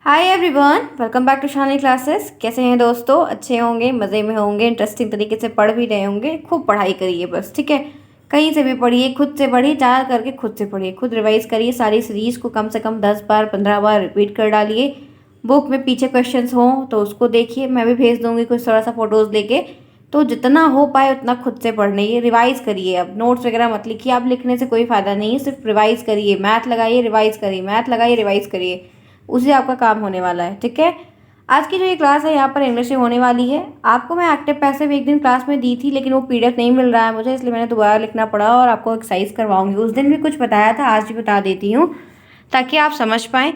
Hi everyone, welcome back to Shani classes. कैसे हैं दोस्तों? अच्छे होंगे, मज़े में होंगे, इंटरेस्टिंग तरीके से पढ़ भी रहे होंगे। खूब पढ़ाई करिए बस, ठीक है। कहीं से भी पढ़िए, खुद से पढ़िए, ज़्यादा करके खुद से पढ़िए, खुद रिवाइज करिए। सारी सीरीज़ को कम से कम 10 बार 15 बार रिपीट कर डालिए। बुक में पीछे क्वेश्चंस हों तो उसको देखिए, मैं भी भेज दूँगी कुछ थोड़ा सा फ़ोटोज़ लेके। तो जितना हो पाए उतना खुद से पढ़ने, ये रिवाइज़ करिए। अब नोट्स वगैरह मत लिखिए, आप लिखने से कोई फ़ायदा नहीं है। सिर्फ रिवाइज़ करिए, मैथ लगाइए, रिवाइज़ करिए, मैथ लगाइए, रिवाइज़ करिए। उसी आपका काम होने वाला है, ठीक है। आज की जो ये क्लास है यहाँ पर इंग्लिश में होने वाली है। आपको मैं एक्टिव पैसिव एक दिन क्लास में दी थी, लेकिन वो पीडीएफ नहीं मिल रहा है मुझे, इसलिए मैंने दोबारा लिखना पड़ा और आपको एक्सरसाइज करवाऊंगी। उस दिन भी कुछ बताया था, आज भी बता देती हूँ ताकि आप समझ पाएँ।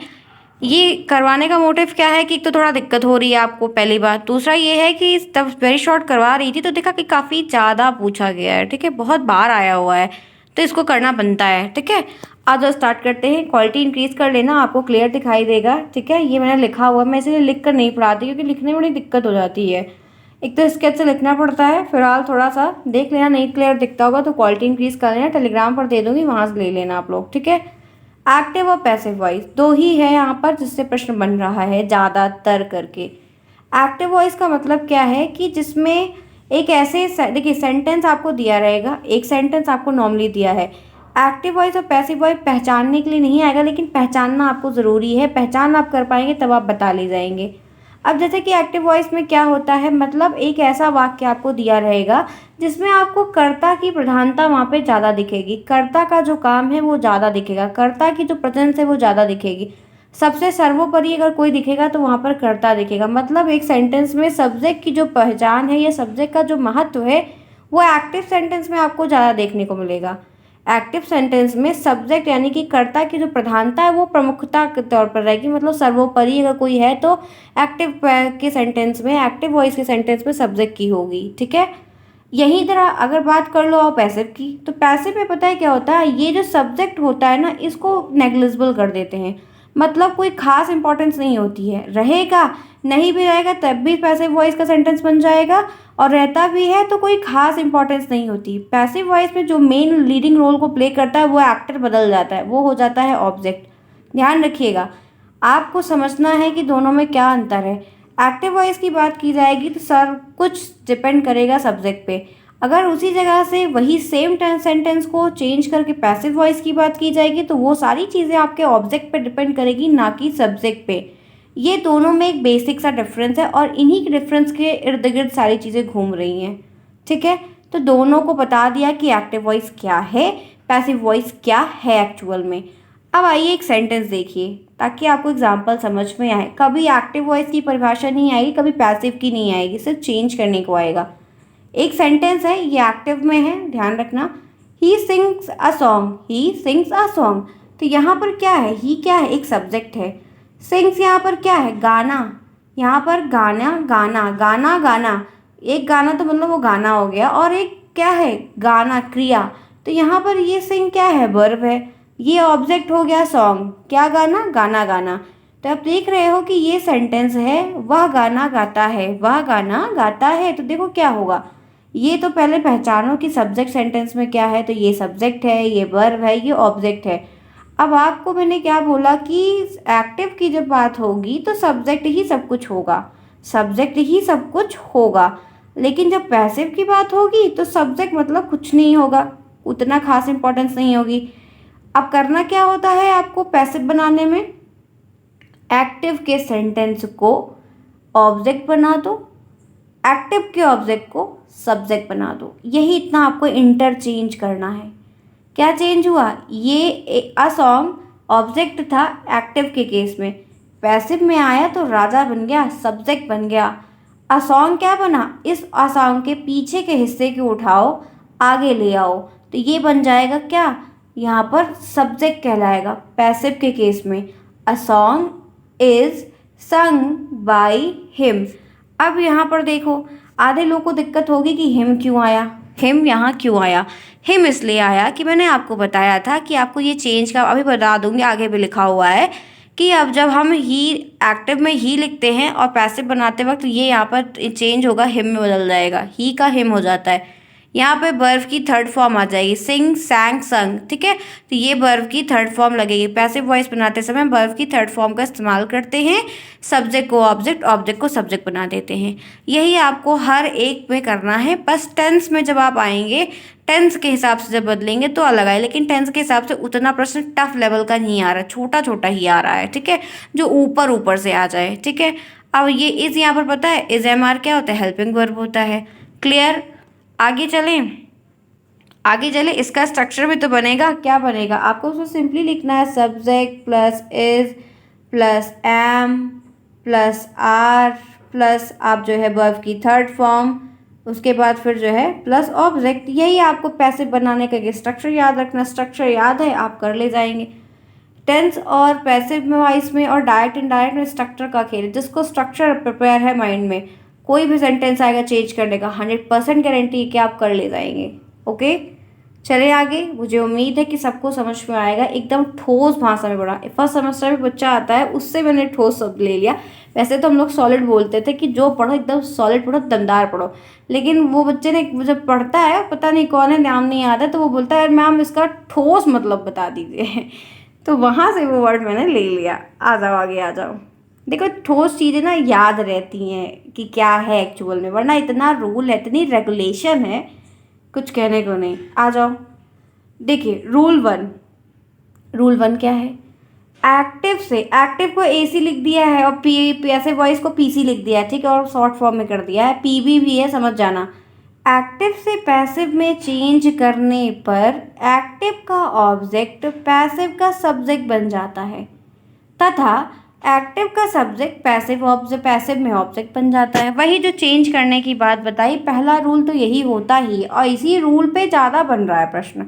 ये करवाने का मोटिव क्या है कि एक तो थोड़ा दिक्कत हो रही है आपको, पहली बात। दूसरा ये है कि तब वेरी शॉर्ट करवा रही थी तो देखा कि काफ़ी ज़्यादा पूछा गया है, ठीक है, बहुत बार आया हुआ है, तो इसको करना बनता है, ठीक है। आज स्टार्ट करते हैं। क्वालिटी इंक्रीज कर लेना, आपको क्लियर दिखाई देगा, ठीक है। ये मैंने लिखा हुआ है, मैं इसीलिए लिख कर नहीं पढ़ाती क्योंकि लिखने में बड़ी दिक्कत हो जाती है। एक तो स्केच से लिखना पड़ता है, फिलहाल थोड़ा सा देख लेना, नहीं क्लियर दिखता होगा तो क्वालिटी इंक्रीज कर लेना, टेलीग्राम पर दे दूंगी, वहां से ले लेना आप लोग, ठीक है। एक्टिव और पैसिव वॉइस दो ही है यहाँ पर जिससे प्रश्न बन रहा है ज़्यादातर करके। एक्टिव वॉइस का मतलब क्या है कि जिसमें एक ऐसे देखिए सेंटेंस आपको दिया रहेगा, एक सेंटेंस आपको नॉर्मली दिया है। एक्टिव वॉइस और पैसिव वॉइस पहचानने के लिए नहीं आएगा, लेकिन पहचानना आपको ज़रूरी है। पहचान आप कर पाएंगे तब आप बता ले जाएंगे। अब जैसे कि एक्टिव वॉइस में क्या होता है, मतलब एक ऐसा वाक्य आपको दिया रहेगा जिसमें आपको कर्ता की प्रधानता वहाँ पे ज़्यादा दिखेगी, कर्ता का जो काम है वो ज़्यादा दिखेगा, कर्ता की जो प्रेजेंस है वो ज़्यादा दिखेगी। सबसे सर्वोपरि अगर कोई दिखेगा तो वहाँ पर कर्ता दिखेगा। मतलब एक सेंटेंस में सब्जेक्ट की जो पहचान है या सब्जेक्ट का जो महत्व है वो एक्टिव सेंटेंस में आपको ज़्यादा देखने को मिलेगा। एक्टिव सेंटेंस में सब्जेक्ट यानी कि कर्ता की जो प्रधानता है वो प्रमुखता के तौर पर रहेगी, मतलब सर्वोपरि अगर कोई है तो एक्टिव के सेंटेंस में, एक्टिव वॉइस के सेंटेंस में सब्जेक्ट की होगी, ठीक है। यही तरह अगर बात कर लो आप पैसिव की, तो पैसिव में पता है क्या होता है, ये जो सब्जेक्ट होता है ना इसको नेग्लिजिबल कर देते हैं। मतलब कोई खास इंपॉर्टेंस नहीं होती है, रहेगा नहीं भी रहेगा तब भी पैसिव वॉइस का सेंटेंस बन जाएगा, और रहता भी है तो कोई खास इंपॉर्टेंस नहीं होती। पैसिव वॉइस में जो मेन लीडिंग रोल को प्ले करता है वो एक्टर बदल जाता है, वो हो जाता है ऑब्जेक्ट। ध्यान रखिएगा, आपको समझना है कि दोनों में क्या अंतर है। एक्टिव वॉइस की बात की जाएगी तो सर कुछ डिपेंड करेगा सब्जेक्ट पे। अगर उसी जगह से वही सेम सेंटेंस को चेंज करके पैसिव वॉइस की बात की जाएगी तो वो सारी चीज़ें आपके ऑब्जेक्ट पे डिपेंड करेगी, ना कि सब्जेक्ट पे। ये दोनों में एक बेसिक सा डिफरेंस है और इन्हीं के डिफरेंस के इर्द गिर्द सारी चीज़ें घूम रही हैं, ठीक है। तो दोनों को बता दिया कि एक्टिव वॉइस क्या है, पैसिव वॉइस क्या है एक्चुअल में। अब आइए एक सेंटेंस देखिए ताकि आपको एग्जाम्पल समझ में आए। कभी एक्टिव वॉइस की परिभाषा नहीं आएगी, कभी पैसिव की नहीं आएगी, सिर्फ चेंज करने को आएगा। एक सेंटेंस है, ये एक्टिव में है, ध्यान रखना। He sings a song, he sings a song. तो यहाँ पर क्या है, ही क्या है, एक सब्जेक्ट है। सिंग्स यहाँ पर क्या है, गाना। यहाँ पर गाना गाना गाना गाना, एक गाना तो मतलब वो गाना हो गया, और एक क्या है, गाना क्रिया। तो यहाँ पर ये सिंग क्या है, वर्ब है। ये ऑब्जेक्ट हो गया सॉन्ग, क्या गाना, गाना गाना। तो आप देख रहे हो कि ये सेंटेंस है, वह गाना गाता है, वह गाना गाता है। तो देखो क्या होगा, ये तो पहले पहचानो कि सब्जेक्ट सेंटेंस में क्या है। तो ये सब्जेक्ट है, ये वर्ब है, ये ऑब्जेक्ट है। अब आपको मैंने क्या बोला कि एक्टिव की जब बात होगी तो सब्जेक्ट ही सब कुछ होगा, सब्जेक्ट ही सब कुछ होगा। लेकिन जब पैसिव की बात होगी तो सब्जेक्ट मतलब कुछ नहीं होगा, उतना खास इंपॉर्टेंस नहीं होगी। अब करना क्या होता है आपको पैसिव बनाने में, एक्टिव के सेंटेंस को ऑब्जेक्ट बना दो, एक्टिव के ऑब्जेक्ट को सब्जेक्ट बना दो। यही इतना आपको इंटरचेंज करना है। क्या चेंज हुआ, ये अ सॉन्ग ऑब्जेक्ट था एक्टिव के केस में, पैसिव में आया तो राजा बन गया, सब्जेक्ट बन गया। अ सॉन्ग क्या बना, इस अ सॉन्ग के पीछे के हिस्से को उठाओ, आगे ले आओ, तो ये बन जाएगा क्या, यहाँ पर सब्जेक्ट कहलाएगा पैसिव के केस में। A song is sung by him. अब यहाँ पर देखो, आधे लोगों को दिक्कत होगी कि हिम क्यों आया, हिम यहाँ क्यों आया। हिम इसलिए आया कि मैंने आपको बताया था कि आपको ये चेंज का अभी बता दूंगी, आगे भी लिखा हुआ है कि अब जब हम ही एक्टिव में ही लिखते हैं और पैसिव बनाते वक्त ये यहाँ पर चेंज होगा, हिम में बदल जाएगा, ही का हिम हो जाता है। यहाँ पे वर्ब की थर्ड फॉर्म आ जाएगी, सिंग, सैंग, संग, ठीक है। तो ये वर्ब की थर्ड फॉर्म लगेगी। पैसिव वॉइस बनाते समय वर्ब की थर्ड फॉर्म का इस्तेमाल करते हैं। सब्जेक्ट को ऑब्जेक्ट, ऑब्जेक्ट को सब्जेक्ट बना देते हैं। यही आपको हर एक में करना है। बस टेंस में जब आप आएंगे, टेंस के हिसाब से जब बदलेंगे तो अलग आए, लेकिन टेंस के हिसाब से उतना प्रश्न टफ लेवल का नहीं आ रहा है, छोटा छोटा ही आ रहा है, ठीक है, जो ऊपर ऊपर से आ जाए, ठीक है। अब ये इज यहाँ पर पता है, इज एम आर क्या होता है, हेल्पिंग वर्ब होता है। क्लियर। आगे चलें, आगे चले, इसका स्ट्रक्चर भी तो बनेगा। क्या बनेगा, आपको उसको सिंपली लिखना है, subject plus is plus am plus are plus आप जो है वर्ब की थर्ड फॉर्म, उसके बाद फिर जो है प्लस ऑब्जेक्ट। यही आपको पैसिव बनाने का स्ट्रक्चर याद रखना। स्ट्रक्चर याद है, आप कर ले जाएंगे। टेंस और पैसिव में वॉइस में और डायरेक्ट इनडायरेक्ट में स्ट्रक्चर का खेल। जिसको स्ट्रक्चर प्रिपेयर है माइंड में, कोई भी सेंटेंस आएगा चेंज करने का 100% गारंटी है कि आप कर ले जाएंगे। ओके, चले आगे। मुझे उम्मीद है कि सबको समझ में आएगा। एकदम ठोस भाषा में पढ़ा। फर्स्ट सेमेस्टर में बच्चा आता है, उससे मैंने ठोस शब्द ले लिया। वैसे तो हम लोग सॉलिड बोलते थे कि जो पढ़ो एकदम सॉलिड पढ़ो, दमदार पढ़ो, लेकिन वो बच्चे ने जब पढ़ता है, पता नहीं कौन है, नाम नहीं आता, तो वो बोलता है मैम इसका ठोस मतलब बता दीजिए। तो वहाँ से वो वर्ड मैंने ले लिया। आ जाओ आगे, आ जाओ। देखो, ठोस चीज़ें ना याद रहती हैं कि क्या है एक्चुअल में, वरना इतना रूल है, इतनी रेगुलेशन है, कुछ कहने को नहीं। आ जाओ, देखिए रूल वन। रूल वन क्या है, एक्टिव से, एक्टिव को एसी लिख दिया है और पैसिव वॉइस को पीसी लिख दिया है, ठीक है, और शॉर्ट फॉर्म में कर दिया है, पीबी भी है, समझ जाना। एक्टिव से पैसिव में चेंज करने पर एक्टिव का ऑब्जेक्ट पैसिव का सब्जेक्ट बन जाता है, तथा एक्टिव का सब्जेक्ट पैसिव में ऑब्जेक्ट बन जाता है। वही जो चेंज करने की बात बताई, पहला रूल तो यही होता ही है और इसी रूल पे ज़्यादा बन रहा है प्रश्न।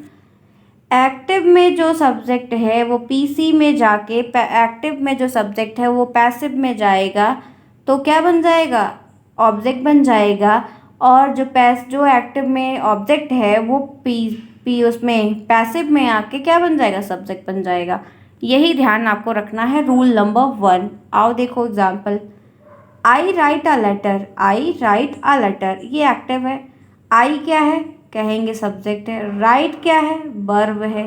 एक्टिव में जो सब्जेक्ट है वो पीसी में जाके, एक्टिव में जो सब्जेक्ट है वो पैसिव में जाएगा, तो क्या बन जाएगा, ऑब्जेक्ट बन जाएगा। और जो एक्टिव में ऑब्जेक्ट है वो पी उसमें पैसिव में आके क्या बन जाएगा, सब्जेक्ट बन जाएगा। यही ध्यान आपको रखना है। Rule number 1। आओ देखो example. I write a letter, I write a letter, ये एक्टिव है। आई क्या है, कहेंगे सब्जेक्ट है। राइट क्या है, वर्ब है।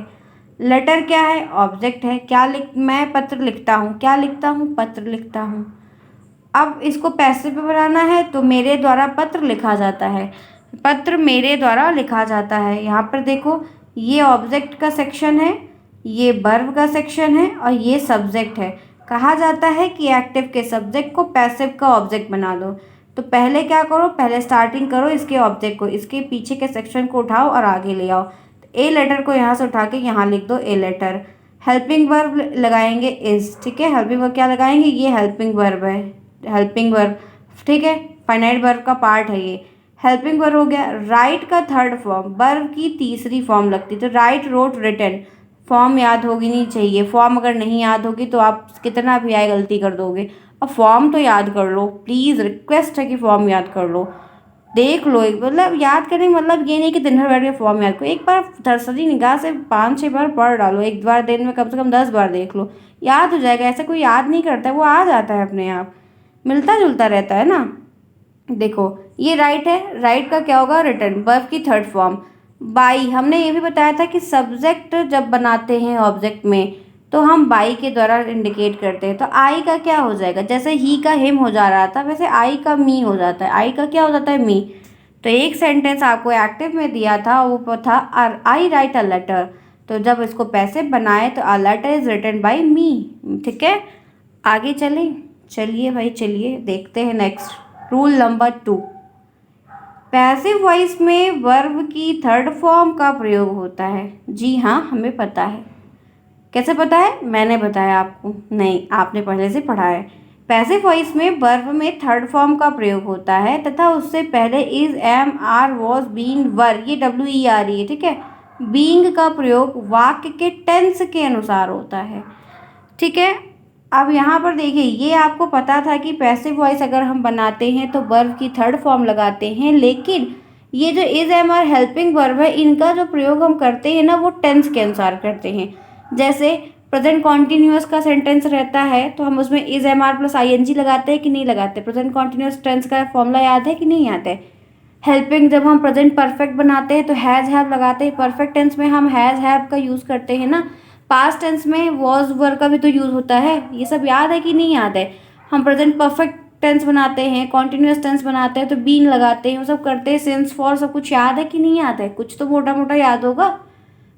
लेटर क्या है, ऑब्जेक्ट है। मैं पत्र लिखता हूँ, क्या लिखता हूँ, पत्र लिखता हूँ। अब इसको पैसिव में बनाना है तो मेरे द्वारा पत्र लिखा जाता है, पत्र मेरे द्वारा लिखा जाता है। यहाँ पर देखो, ये ऑब्जेक्ट का सेक्शन है, ये वर्ब का सेक्शन है और ये सब्जेक्ट है। कहा जाता है कि एक्टिव के सब्जेक्ट को पैसिव का ऑब्जेक्ट बना दो। तो पहले क्या करो, पहले स्टार्टिंग करो इसके ऑब्जेक्ट को, इसके पीछे के सेक्शन को उठाओ और आगे ले आओ। ए लेटर को यहाँ से उठा के यहाँ लिख दो, ए लेटर। हेल्पिंग वर्ब लगाएंगे इज, ठीक है। हेल्पिंग वर्ब क्या लगाएंगे, ये हेल्पिंग वर्ब है, हेल्पिंग वर्ब, ठीक है, फाइनाइट वर्ब का पार्ट है ये। हेल्पिंग वर्ब हो गया। राइट का थर्ड फॉर्म, वर्ब की तीसरी फॉर्म लगती है, तो राइट, रोट, रिटन। फॉर्म याद होगी नहीं चाहिए, फॉर्म अगर नहीं याद होगी तो आप कितना भी आए गलती कर दोगे। अब फॉर्म तो याद कर लो प्लीज़, रिक्वेस्ट है कि फॉर्म याद कर लो। देख लो, एक मतलब याद करने मतलब ये नहीं कि दिन भर बैठ के फॉर्म याद करो, एक बार सरसरी निगाह से 5-6 बार पढ़ डालो, एक बार दिन में कम से कम 10 बार देख लो, याद हो जाएगा। ऐसा कोई याद नहीं करता है, वो आ जाता है अपने आप, मिलता जुलता रहता है ना। देखो ये राइट है, राइट का क्या होगा, रिटन, वर्ब की थर्ड फॉर्म। बाई, हमने ये भी बताया था कि सब्जेक्ट जब बनाते हैं ऑब्जेक्ट में तो हम बाई के द्वारा इंडिकेट करते हैं। तो आई का क्या हो जाएगा, जैसे ही का हिम हो जा रहा था वैसे आई का मी हो जाता है। आई का क्या हो जाता है, मी। तो एक सेंटेंस आपको एक्टिव में दिया था, वो था आई राइट अ लेटर, तो जब इसको पैसिव बनाए तो a letter is written by me, ठीक है। आगे चलें, चलिए भाई चलिए देखते हैं next. Rule number 2। Passive voice में वर्ब की थर्ड फॉर्म का प्रयोग होता है। जी हाँ, हमें पता है। कैसे पता है, मैंने बताया आपको, नहीं आपने पहले से पढ़ा है। पैसिव वॉइस में वर्ब में थर्ड फॉर्म का प्रयोग होता है तथा उससे पहले is, am, are, was, being, were, ये WERE है, ठीक है। बीइंग का प्रयोग वाक्य के टेंस के अनुसार होता है, ठीक है। अब यहाँ पर देखिए, ये आपको पता था कि पैसिव वॉइस अगर हम बनाते हैं तो वर्ब की थर्ड फॉर्म लगाते हैं, लेकिन ये जो is, am, are helping verb है, इनका जो प्रयोग हम करते हैं ना वो टेंस के अनुसार करते हैं। जैसे प्रेजेंट कॉन्टिन्यूअस का सेंटेंस रहता है तो हम उसमें is, am, are plus ING लगाते हैं कि नहीं लगाते। प्रेजेंट कॉन्टिन्यूअस टेंस का फॉर्मूला याद है कि नहीं याद है। हेल्पिंग जब हम प्रेजेंट परफेक्ट बनाते हैं तो हैज़ हैव लगाते हैं, परफेक्ट टेंस में हम हैज़ हैव का यूज़ करते हैं ना, पास्ट टेंस में वॉज वर का भी तो यूज़ होता है। ये सब याद है कि नहीं याद है? हम प्रेजेंट परफेक्ट टेंस बनाते हैं, कॉन्टिन्यूस टेंस बनाते हैं तो बीन लगाते हैं, वो सब करते हैं, सिंस फॉर, सब कुछ याद है कि नहीं याद है? कुछ तो मोटा मोटा याद होगा।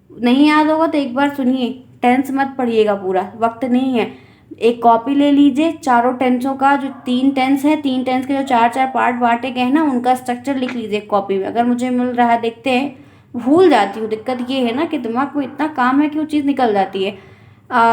नहीं याद होगा तो एक बार सुनिए, टेंस मत पढ़िएगा पूरा, वक्त नहीं है। एक कॉपी ले लीजिए, चारों टेंसों का जो 3 टेंस है, 3 टेंस के जो 4-4 पार्ट बांटे गए हैं ना, उनका स्ट्रक्चर लिख लीजिए कॉपी में। अगर मुझे मिल रहा है, देखते हैं, भूल जाती हूँ, दिक्कत ये है ना कि दिमाग में इतना काम है कि वो चीज़ निकल जाती है।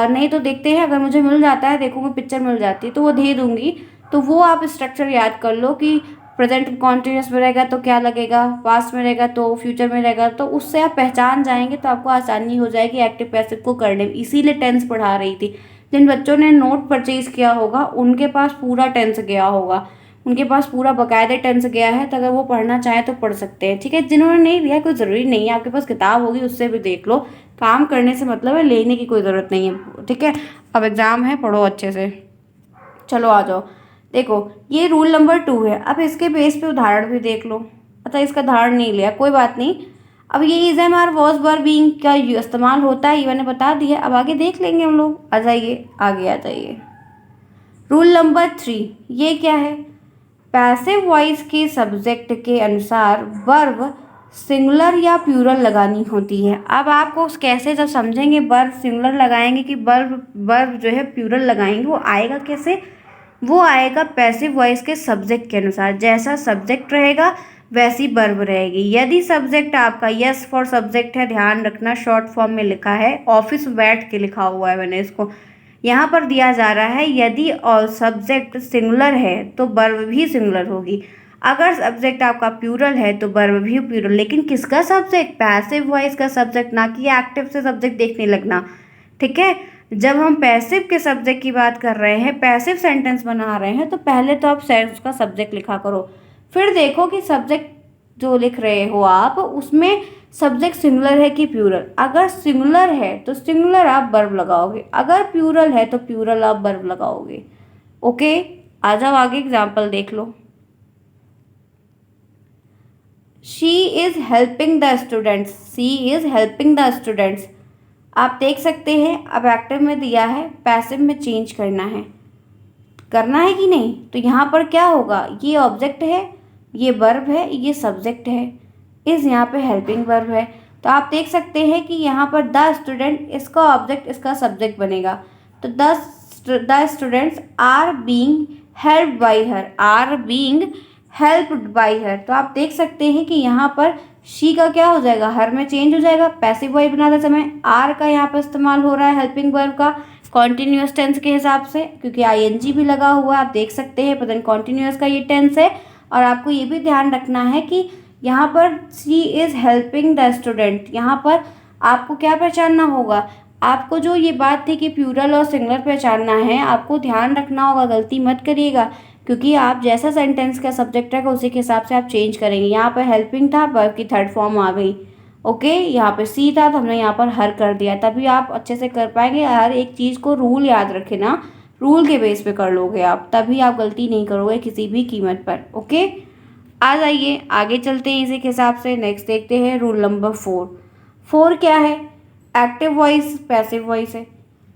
नहीं तो देखते हैं, अगर मुझे मिल जाता है, देखूँगी पिक्चर मिल जाती है तो वो दे दूँगी, तो वो आप स्ट्रक्चर याद कर लो कि प्रेजेंट कॉन्टिन्यूस में रहेगा तो क्या लगेगा, पास्ट में रहेगा तो फ्यूचर में रहेगा, तो उससे आप पहचान जाएंगे तो आपको आसानी हो जाएगी एक्टिव पैसिव को करने में। इसीलिए टेंस पढ़ा रही थी। जिन बच्चों ने नोट परचेज किया होगा उनके पास पूरा टेंस गया होगा, उनके पास पूरा बकायदे टेंस गया है, तो अगर वो पढ़ना चाहें तो पढ़ सकते हैं, ठीक है। जिन्होंने नहीं लिया कोई ज़रूरी नहीं है, आपके पास किताब होगी उससे भी देख लो, काम करने से मतलब है, लेने की कोई ज़रूरत नहीं है, ठीक है। अब एग्ज़ाम है, पढ़ो अच्छे से। चलो आ जाओ, देखो ये रूल नंबर 2 है। अब इसके बेस पे उदाहरण भी देख लो। अच्छा, इसका उदाहरण नहीं लिया, कोई बात नहीं। अब ये is am are was were being का इस्तेमाल होता है, ये मैंने बता दिया, अब आगे देख लेंगे हम लोग। आ जाइए आगे, आ जाइए। रूल नंबर 3, ये क्या है? पैसिव वॉइस के सब्जेक्ट के अनुसार वर्ब सिंगुलर या प्लूरल लगानी होती है। अब आपको कैसे जब समझेंगे वर्ब सिंगुलर लगाएंगे कि वर्ब वर्ब जो है प्लूरल लगाएंगे, वो आएगा कैसे? वो आएगा पैसिव वॉइस के सब्जेक्ट के अनुसार, जैसा सब्जेक्ट रहेगा वैसी वर्ब रहेगी। यदि सब्जेक्ट आपका यस फॉर सब्जेक्ट है, ध्यान रखना शॉर्ट फॉर्म में लिखा है, ऑफिस बैठ के लिखा हुआ है मैंने इसको, यहाँ पर दिया जा रहा है यदि और सब्जेक्ट सिंगुलर है तो वर्ब भी सिंगुलर होगी। अगर सब्जेक्ट आपका प्लूरल है तो वर्ब भी प्लूरल। लेकिन किसका सब्जेक्ट? पैसिव वॉइस का सब्जेक्ट, ना कि एक्टिव से सब्जेक्ट देखने लगना, ठीक है। जब हम पैसिव के सब्जेक्ट की बात कर रहे हैं, पैसिव सेंटेंस बना रहे हैं, तो पहले तो आप उसका सब्जेक्ट लिखा करो, फिर देखो कि सब्जेक्ट जो लिख रहे हो आप उसमें सब्जेक्ट सिंगुलर है कि प्लूरल। अगर सिंगुलर है तो सिंगुलर आप वर्ब लगाओगे, अगर प्लूरल है तो प्लूरल आप वर्ब लगाओगे, ओके। आ जाओ आगे, एग्जाम्पल देख लो। She is helping the students, she is helping the students. आप देख सकते हैं, अब एक्टिव में दिया है, पैसिव में चेंज करना है कि नहीं? तो यहाँ पर क्या होगा, ये ऑब्जेक्ट है, ये वर्ब है, ये सब्जेक्ट है, इस यहाँ पे हेल्पिंग वर्ब है। तो आप देख सकते हैं कि यहाँ पर द स्टूडेंट इसका ऑब्जेक्ट इसका सब्जेक्ट बनेगा। तो the students are being helped by her, are being helped by her. तो आप देख सकते हैं कि यहाँ पर शी का क्या हो जाएगा, हर में चेंज हो जाएगा। पैसिव वॉइस बनाते समय आर का यहाँ पर इस्तेमाल हो रहा है हेल्पिंग वर्ब का कॉन्टिन्यूस टेंस के हिसाब से, क्योंकि आईएनजी भी लगा हुआ है, आप देख सकते हैं प्रेजेंट कॉन्टिन्यूस का ये टेंस है। और आपको ये भी ध्यान रखना है कि यहाँ पर she is helping the student, यहाँ पर आपको क्या पहचानना होगा, आपको जो ये बात थी कि प्लूरल और सिंगुलर पहचानना है, आपको ध्यान रखना होगा, गलती मत करिएगा, क्योंकि आप जैसा सेंटेंस का सब्जेक्ट रहेगा उसी के हिसाब से आप चेंज करेंगे। यहाँ पर हेल्पिंग था, वर्ब की थर्ड फॉर्म आ गई, ओके। यहाँ पे सी था तो हमने यहाँ पर हर कर दिया, तभी आप अच्छे से कर पाएंगे। हर एक चीज़ को रूल याद रखें ना, रूल के बेस पे कर लोगे आप, तभी आप गलती नहीं करोगे किसी भी कीमत पर, ओके। आ जाइए आगे चलते हैं इसी के हिसाब से। नेक्स्ट देखते हैं रूल नंबर 4 क्या है? एक्टिव वॉइस पैसिव वॉइस है।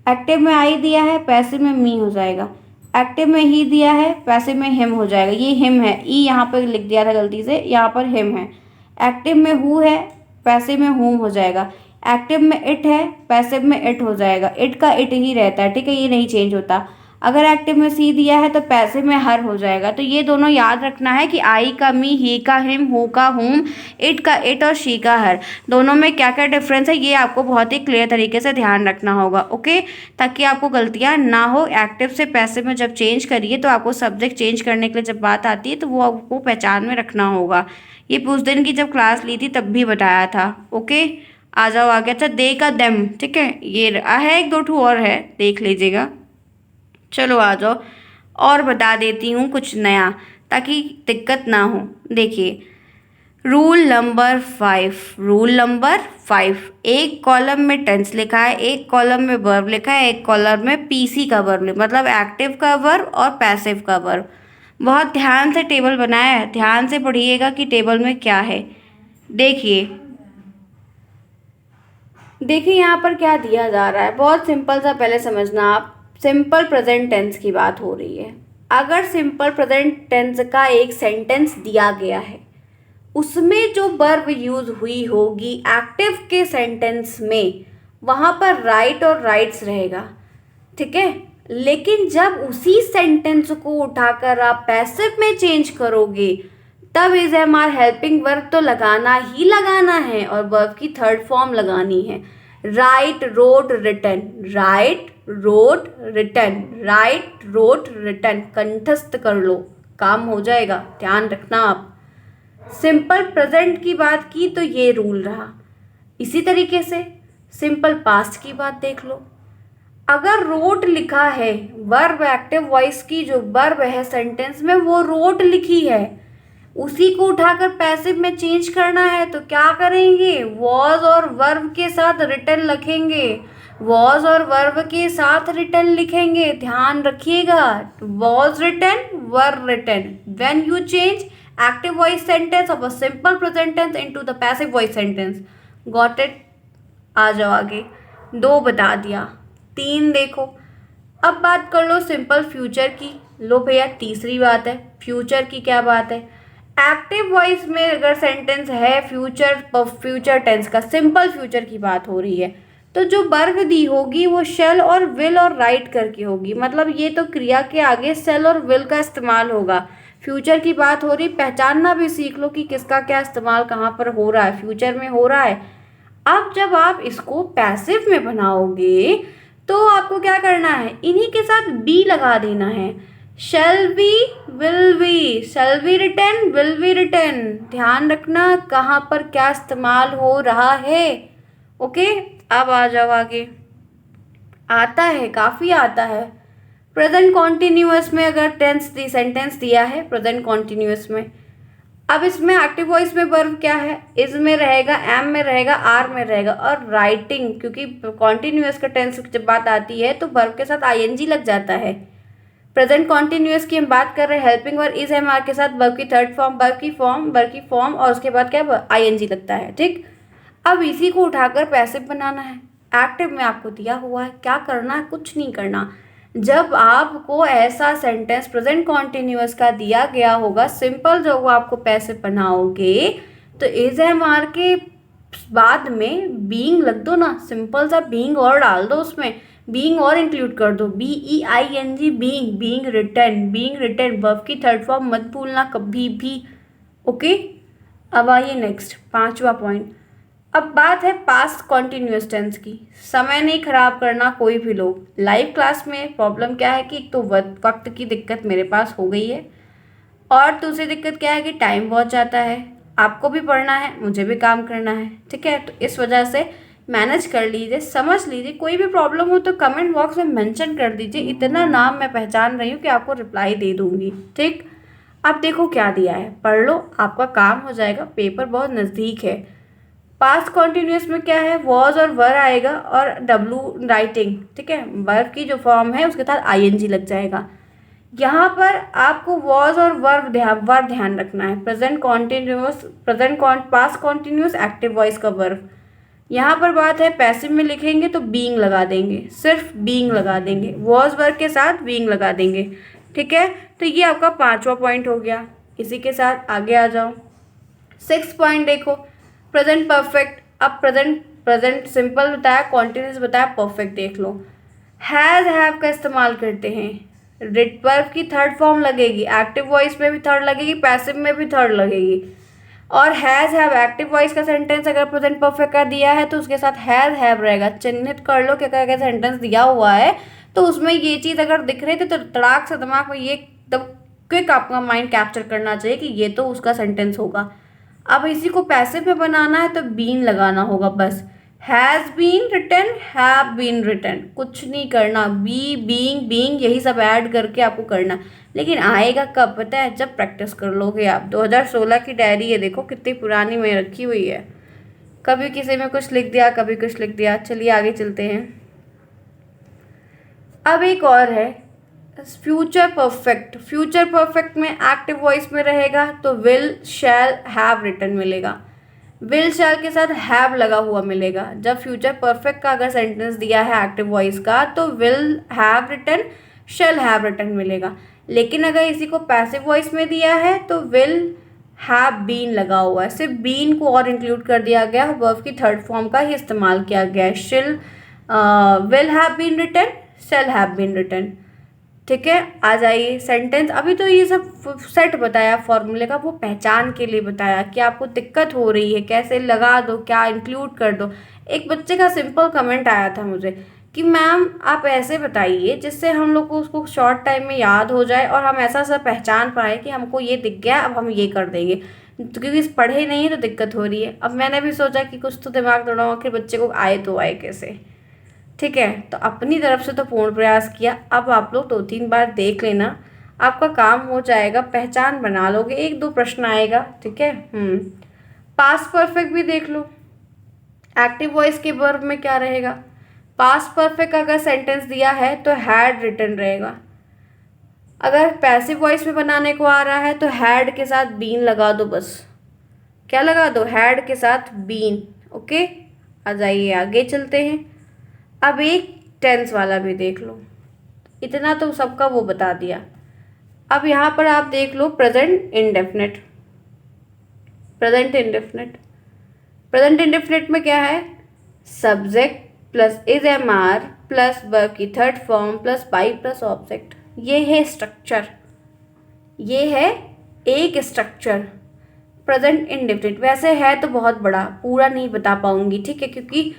एक्टिव में आई दिया है, पैसिव में मी हो जाएगा। एक्टिव में ही दिया है, पैसिव में हिम हो जाएगा। ये हिम है, ई यहाँ पर लिख दिया था गलती से, यहाँ पर हिम है। एक्टिव में हु है, पैसिव में हुम हो जाएगा। एक्टिव में इट है, पैसिव में इट हो जाएगा। इट का इट ही रहता है, ठीक है, ये नहीं चेंज होता। अगर एक्टिव में सी दिया है तो पैसिव में हर हो जाएगा। तो ये दोनों याद रखना है कि आई का मी, ही का हिम, हु का हुम, इट का इट और शी का हर, दोनों में क्या क्या डिफरेंस है ये आपको बहुत ही क्लियर तरीके से ध्यान रखना होगा, ओके, ताकि आपको गलतियां ना हो। एक्टिव से पैसिव में जब चेंज करिए तो आपको सब्जेक्ट चेंज करने के लिए जब बात आती है तो वो आपको पहचान में रखना होगा। ये उस दिन की जब क्लास ली थी तब भी बताया था, ओके। आ जाओ आगे। अच्छा, दे का देम, ठीक है, ये है, एक दो ठू और है, देख लीजिएगा। चलो आ जाओ, और बता देती हूँ कुछ नया ताकि दिक्कत ना हो। देखिए रूल नंबर 5, एक कॉलम में टेंस लिखा है, एक कॉलम में वर्ब लिखा है, एक कॉलम में पीसी का वर्ब, मतलब एक्टिव का वर्ब और पैसिव का वर्ब। बहुत ध्यान से टेबल बनाया है, ध्यान से पढ़िएगा कि टेबल में क्या है। देखिए देखिए यहाँ पर क्या दिया जा रहा है, बहुत सिंपल सा पहले समझना आप। सिंपल प्रेजेंट टेंस की बात हो रही है। अगर सिंपल प्रेजेंट टेंस का एक सेंटेंस दिया गया है, उसमें जो वर्ब यूज हुई होगी एक्टिव के सेंटेंस में, वहाँ पर राइट और राइट्स रहेगा, ठीक है। लेकिन जब उसी सेंटेंस को उठाकर आप पैसिव में चेंज करोगे, तब is am are helping verb तो लगाना ही लगाना है और वर्ब की थर्ड फॉर्म लगानी है। Write, wrote, written, write, wrote, written, write, wrote, written, कंठस्थ कर लो, काम हो जाएगा, ध्यान रखना आप। सिंपल प्रेजेंट की बात की तो ये रूल रहा। इसी तरीके से सिंपल पास्ट की बात देख लो। अगर रोट लिखा है, वर्ब एक्टिव वॉइस की जो वर्ब है सेंटेंस में वो रोट लिखी है, उसी को उठाकर पैसिव में चेंज करना है तो क्या करेंगे, वॉज और वर्ब के साथ रिटन लिखेंगे, वॉज और वर्ब के साथ रिटन लिखेंगे, ध्यान रखिएगा। Was written, verb written, when you change active voice sentence of a simple present tense into the passive voice sentence. Got it? आ जाओ आगे। 2 बता दिया, 3 देखो। अब बात कर लो सिंपल फ्यूचर की। लो भैया, तीसरी बात है फ्यूचर की। क्या बात है, एक्टिव वॉइस में अगर सेंटेंस है फ्यूचर टेंस का, सिंपल फ्यूचर की बात हो रही है, तो जो वर्ब दी होगी वो शेल और विल और राइट करके होगी। मतलब ये तो क्रिया के आगे शेल और विल का इस्तेमाल होगा। फ्यूचर की बात हो रही, पहचानना भी सीख लो कि किसका क्या इस्तेमाल कहाँ पर हो रहा है, फ्यूचर में हो रहा है। अब जब आप इसको पैसिव में बनाओगे तो आपको क्या करना है, इन्हीं के साथ बी लगा देना है। Shall be, will be, shall be written, will be written, ध्यान रखना कहाँ पर क्या इस्तेमाल हो रहा है। ओके, अब आ जाओ आगे। आता है, काफ़ी आता है। प्रेजेंट कॉन्टिन्यूअस में अगर सेंटेंस दिया है प्रेजेंट कॉन्टिन्यूअस में, अब इसमें एक्टिव वॉइस में वर्ब क्या है, इज में रहेगा, एम में रहेगा, आर में रहेगा, और राइटिंग, क्योंकि कॉन्टिन्यूअस का टेंस जब बात आती है तो वर्ब के साथ आईएनजी लग जाता है। प्रेजेंट कॉन्टिन्यूअस की हम बात कर रहे हैं, helping verb is am are के साथ वर्ब की थर्ड फॉर्म, वर्ब की फॉर्म और उसके बाद क्या आईएनजी लगता है, ठीक। अब इसी को उठाकर पैसिव बनाना है। एक्टिव में आपको दिया हुआ है, क्या करना है, कुछ नहीं करना। जब आपको ऐसा सेंटेंस प्रेजेंट कॉन्टिन्यूअस का दिया गया होगा सिंपल, जो आपको पैसिव बनाओगे तो इज एम आर के बाद में बीइंग लग दो ना, सिंपल सा बीइंग और डाल दो, उसमें बीइंग और इंक्लूड कर दो, BEING, being, being written, verb की थर्ड फॉर्म मत भूलना कभी भी। ओके, अब आइए नेक्स्ट 5वां पॉइंट। अब बात है पास्ट कॉन्टिन्यूअस टेंस की। समय नहीं खराब करना कोई भी लोग। लाइव क्लास में प्रॉब्लम क्या है कि एक तो वक्त की दिक्कत मेरे पास हो गई है, और दूसरी दिक्कत क्या है कि टाइम बहुत जाता है, आपको भी पढ़ना है, मुझे भी काम करना है, ठीक है। तो इस वजह से मैनेज कर लीजिए, समझ लीजिए। कोई भी प्रॉब्लम हो तो कमेंट बॉक्स में मेंशन कर दीजिए, इतना नाम मैं पहचान रही हूँ कि आपको रिप्लाई दे दूँगी, ठीक। अब देखो क्या दिया है, पढ़ लो, आपका काम हो जाएगा, पेपर बहुत नज़दीक है। पास्ट कॉन्टिन्यूअस में क्या है, वॉज और वर आएगा और डब्लू राइटिंग, ठीक है। वर्ब की जो फॉर्म है उसके साथ आईएनजी लग जाएगा। यहाँ पर आपको वॉज और वर्ब ध्यान रखना है। पास्ट कॉन्टिन्यूअस एक्टिव वॉइस का वर्ब। यहाँ पर बात है पैसिव में लिखेंगे तो बीइंग लगा देंगे, सिर्फ बीइंग लगा देंगे, वॉज वर्ब के साथ बीइंग लगा देंगे, ठीक है। तो ये आपका 5वां पॉइंट हो गया। इसी के साथ आगे आ जाओ। 6 पॉइंट देखो, प्रेजेंट परफेक्ट। अब प्रेजेंट सिंपल बताया, कॉन्टिन्यूस बताया, परफेक्ट देख लो। हैज़ हैव का इस्तेमाल करते हैं, वर्ब की थर्ड फॉर्म लगेगी, एक्टिव वॉइस में भी थर्ड लगेगी, पैसिव में भी थर्ड लगेगी। और हैज़ हैव एक्टिव वॉइस का सेंटेंस अगर प्रेजेंट परफेक्ट का दिया है तो उसके साथ हैज़ हैव रहेगा। चिन्हित कर लो क्या क्या सेंटेंस दिया हुआ है, तो उसमें ये चीज़ अगर दिख रही थी तो तड़ाक से दिमाग में ये एकदम क्विक आपका माइंड कैप्चर करना चाहिए कि ये तो उसका सेंटेंस होगा। अब इसी को पैसिव में बनाना है तो बीन लगाना होगा, बस has been written, have been written, कुछ नहीं करना, बीइंग यही सब ऐड करके आपको करना। लेकिन आएगा कब पता है, जब प्रैक्टिस कर लोगे आप। 2016 की डायरी है, देखो कितनी पुरानी में रखी हुई है, कभी किसी में कुछ लिख दिया, कभी कुछ लिख दिया। चलिए आगे चलते हैं। अब एक और है फ्यूचर परफेक्ट, फ्यूचर परफेक्ट में एक्टिव वॉइस में रहेगा तो विल शैल हैव रिटन मिलेगा, विल शैल के साथ हैव लगा हुआ मिलेगा। जब फ्यूचर परफेक्ट का अगर सेंटेंस दिया है एक्टिव वॉइस का तो will have written shall have written मिलेगा। लेकिन अगर इसी को पैसिव वॉइस में दिया है तो विल हैव बीन लगा हुआ है, सिर्फ बीन को और इंक्लूड कर दिया गया, वर्ब की थर्ड फॉर्म का ही इस्तेमाल किया गया है। Shall will have been written, shall have been written. ठीक है, आ जाइए सेंटेंस। अभी तो ये सब सेट बताया फॉर्मूले का, वो पहचान के लिए बताया कि आपको दिक्कत हो रही है कैसे लगा दो, क्या इंक्लूड कर दो। एक बच्चे का सिंपल कमेंट आया था मुझे कि मैम आप ऐसे बताइए जिससे हम लोग को उसको शॉर्ट टाइम में याद हो जाए और हम ऐसा सा पहचान पाए कि हमको ये दिख गया अब हम ये कर देंगे, तो क्योंकि पढ़े नहीं है तो दिक्कत हो रही है। अब मैंने भी सोचा कि कुछ तो दिमाग दौड़ाऊँ, आखिर बच्चे को आए तो आए कैसे। ठीक है, तो अपनी तरफ से तो पूर्ण प्रयास किया। अब आप लोग 2-3 बार देख लेना, आपका काम हो जाएगा, पहचान बना लोगे। 1-2 प्रश्न आएगा। ठीक है। पास्ट परफेक्ट भी देख लो, एक्टिव वॉइस के वर्ब में क्या रहेगा। पास्ट परफेक्ट अगर सेंटेंस दिया है तो हैड रिटन रहेगा। अगर पैसिव वॉइस में बनाने को आ रहा है तो हैड के साथ बीन लगा दो, बस क्या लगा दो, हैड के साथ बीन। ओके, आ जाइए आगे चलते हैं। अब एक टेंस वाला भी देख लो, इतना तो सबका वो बता दिया। अब यहाँ पर आप देख लो present indefinite. Present indefinite, present indefinite में क्या है, subject plus is am are plus verb की third form plus by plus object. ये है स्ट्रक्चर, ये है एक स्ट्रक्चर प्रेजेंट इंडेफिनिट। वैसे है तो बहुत बड़ा, पूरा नहीं बता पाऊंगी, ठीक है, क्योंकि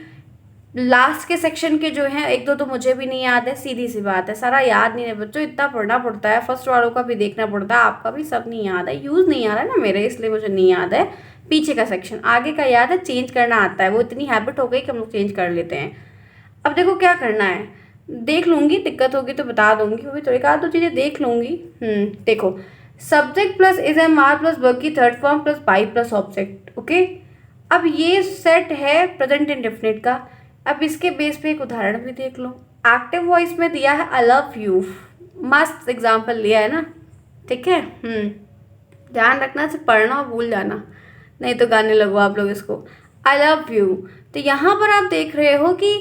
लास्ट के सेक्शन के जो हैं 1-2 तो मुझे भी नहीं याद है, सीधी सी बात है, सारा याद नहीं है बच्चों, इतना पढ़ना पड़ता है, फर्स्ट वालों का भी देखना पड़ता है, आपका भी सब नहीं याद है, यूज़ नहीं आ रहा है ना मेरे, इसलिए मुझे नहीं याद है पीछे का सेक्शन, आगे का याद है, चेंज करना आता है, वो इतनी हैबिट हो गई कि हम लोग चेंज कर लेते हैं। अब देखो क्या करना है, देख लूँगी, दिक्कत होगी तो बता दूंगी, वो भी तो 1-2 चीज़ें देख लूँगी। देखो, subject plus is am are plus verb की third form plus by plus object. Okay, अब ये सेट है प्रेजेंट इंडेफिनिट का। अब इसके बेस पे एक उदाहरण भी देख लो। एक्टिव वॉइस में दिया है आई लव यू, मस्त एग्जाम्पल लिया है ना। ठीक है, ध्यान रखना, से पढ़ना और भूल जाना, नहीं तो गाने लगो आप लोग इसको, आई लव यू। तो यहाँ पर आप देख रहे हो कि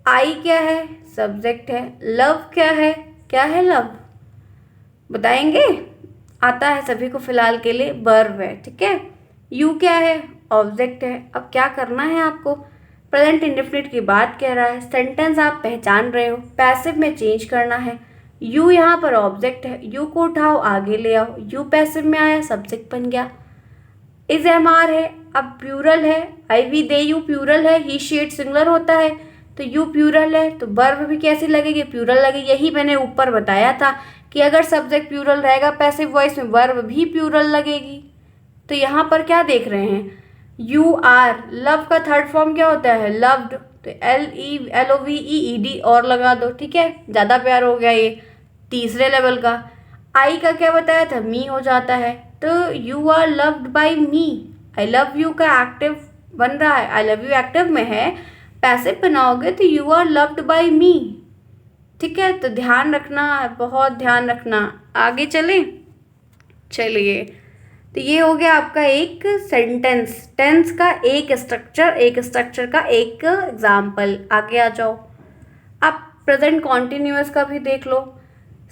आई क्या है, सब्जेक्ट है, लव क्या है लव, बताएंगे, आता है सभी को फिलहाल के लिए, वर्ब है। ठीक है, यू क्या है, ऑब्जेक्ट है। अब क्या करना है आपको, प्रेजेंट इंडेफिनिट की बात कह रहा है, सेंटेंस आप पहचान रहे हो, पैसिव में चेंज करना है। यू यहाँ पर ऑब्जेक्ट है, यू को उठाओ आगे ले आओ, यू पैसिव में आया, सब्जेक्ट बन गया। इज एम आर है, अब प्यूरल है, आई वी दे यू प्यूरल है, ही शेड सिंगुलर होता है, तो यू प्यूरल है, तो वर्ब भी कैसी लगेगी, प्यूरल लगेगी। यही मैंने ऊपर बताया था कि अगर सब्जेक्ट प्यूरल रहेगा पैसिव वॉइस में वर्ब भी प्यूरल लगेगी। तो यहाँ पर क्या देख रहे हैं, यू आर, लव का थर्ड फॉर्म क्या होता है, लव्ड, तो LOVED और लगा दो। ठीक है, ज़्यादा प्यार हो गया, ये तीसरे लेवल का। आई का क्या बताया था, मी हो जाता है, तो you are loved by me. I love you का एक्टिव बन रहा है, आई लव यू एक्टिव में है, पैसिव बनाओगे तो you are loved by me. ठीक है, तो ध्यान रखना, बहुत ध्यान रखना। आगे चलें, चलिए, तो ये हो गया आपका एक सेंटेंस, टेंस का एक स्ट्रक्चर का एक एग्जाम्पल। आगे आ जाओ, आप प्रेजेंट कॉन्टिन्यूअस का भी देख लो,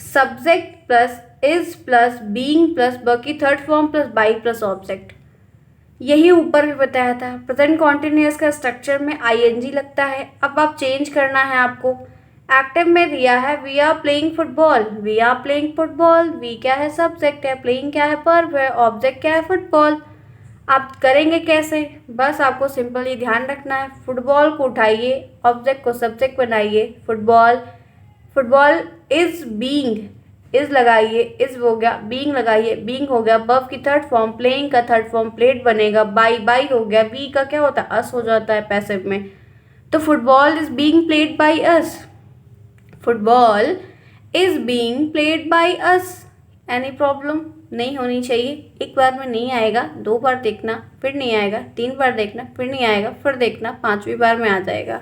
subject plus is plus being plus verb की third form plus by plus object. यही ऊपर भी बताया था, प्रेजेंट कॉन्टिन्यूअस का स्ट्रक्चर में ING लगता है। अब आप चेंज करना है आपको, एक्टिव में दिया है we are playing football, we are playing football, we क्या है, सब्जेक्ट है, प्लेइंग क्या है, वर्ब है, ऑब्जेक्ट क्या है, फुटबॉल। आप करेंगे कैसे, बस आपको सिंपल ही ध्यान रखना है, फुटबॉल को उठाइए, ऑब्जेक्ट को सब्जेक्ट बनाइए, फुटबॉल इज बीइंग, इज लगाइए, इज हो गया, बीइंग लगाइए, बीइंग हो गया, वर्ब की थर्ड फॉर्म, प्लेइंग का थर्ड फॉर्म प्लेड बनेगा, बाई हो गया, बी का क्या होता है, अस हो जाता है पैसिव में, तो football is being played by us, football is being played by us. Any problem नहीं होनी चाहिए, एक बार में नहीं आएगा, 2 बार देखना फिर नहीं आएगा, 3 बार देखना फिर नहीं आएगा, फिर देखना 5वीं बार में आ जाएगा।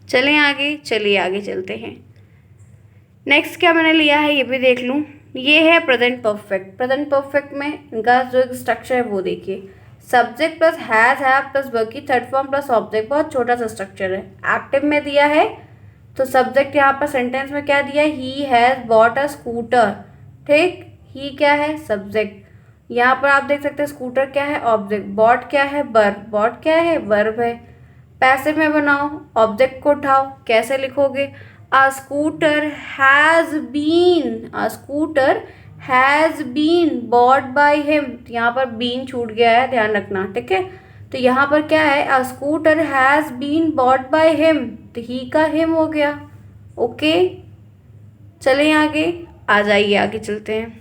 चलें आगे, चलिए आगे चलते हैं। नेक्स्ट क्या मैंने लिया है ये भी देख लूँ। ये है प्रेजेंट परफेक्ट। प्रेजेंट परफेक्ट में इनका जो स्ट्रक्चर है वो देखिए, subject plus have plus verb की थर्ड फॉर्म प्लस ऑब्जेक्ट, बहुत छोटा सा स्ट्रक्चर है। एक्टिव में दिया है तो सब्जेक्ट यहाँ पर सेंटेंस में क्या दिया है, he has bought a scooter. ठीक, ही क्या है, सब्जेक्ट। यहाँ पर आप देख सकते हैं स्कूटर क्या है, ऑब्जेक्ट। बॉट क्या है, वर्ब। बॉट क्या है, वर्ब है। पैसिव में बनाओ, ऑब्जेक्ट को उठाओ, कैसे लिखोगे, a scooter has been, a scooter has been bought by him. यहाँ पर बीन छूट गया है, ध्यान रखना, ठीक है। तो यहाँ पर क्या है, a scooter has been bought by him, तो ही का हिम हो गया। ओके, चलें आगे, आ जाइए आगे चलते हैं।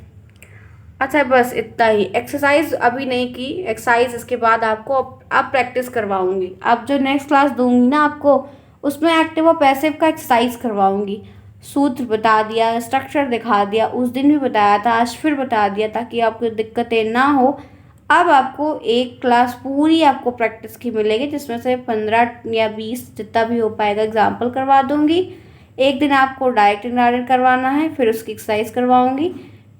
अच्छा बस इतना ही, एक्सरसाइज अभी नहीं की, एक्सरसाइज इसके बाद आपको अब प्रैक्टिस करवाऊंगी। अब जो नेक्स्ट क्लास दूंगी ना आपको, उसमें एक्टिव और पैसिव का एक्सरसाइज करवाऊंगी। सूत्र बता दिया, स्ट्रक्चर दिखा दिया, उस दिन भी बताया था, आज फिर बता दिया, ताकि आपको दिक्कतें ना हो। अब आपको एक क्लास पूरी आपको प्रैक्टिस की मिलेगी, जिसमें से 15 या 20 जितना भी हो पाएगा एग्जाम्पल करवा दूंगी। एक दिन आपको डायरेक्ट इंडायरेक्ट करवाना है, फिर उसकी एक्सरसाइज करवाऊंगी,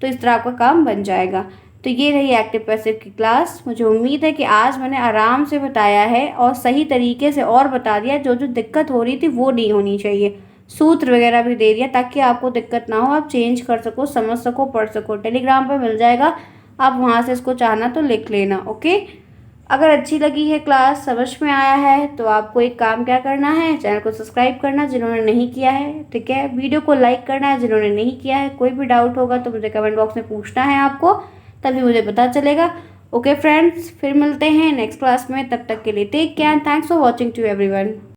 तो इस तरह आपका काम बन जाएगा। तो ये रही एक्टिव पैसिव की क्लास। मुझे उम्मीद है कि आज मैंने आराम से बताया है और सही तरीके से और बता दिया, जो जो दिक्कत हो रही थी वो नहीं होनी चाहिए। सूत्र वगैरह भी दे दिया ताकि आपको दिक्कत ना हो, आप चेंज कर सको, समझ सको, पढ़ सको। टेलीग्राम पर मिल जाएगा, आप वहाँ से इसको चाहना तो लिख लेना। ओके, अगर अच्छी लगी है क्लास, समझ में आया है, तो आपको एक काम क्या करना है, चैनल को सब्सक्राइब करना जिन्होंने नहीं किया है, ठीक है। वीडियो को लाइक करना है जिन्होंने नहीं किया है। कोई भी डाउट होगा तो मुझे कमेंट बॉक्स में पूछना है आपको, तभी मुझे पता चलेगा। ओके फ्रेंड्स, फिर मिलते हैं नेक्स्ट क्लास में, तब तक के लिए take care, thanks for watching to everyone.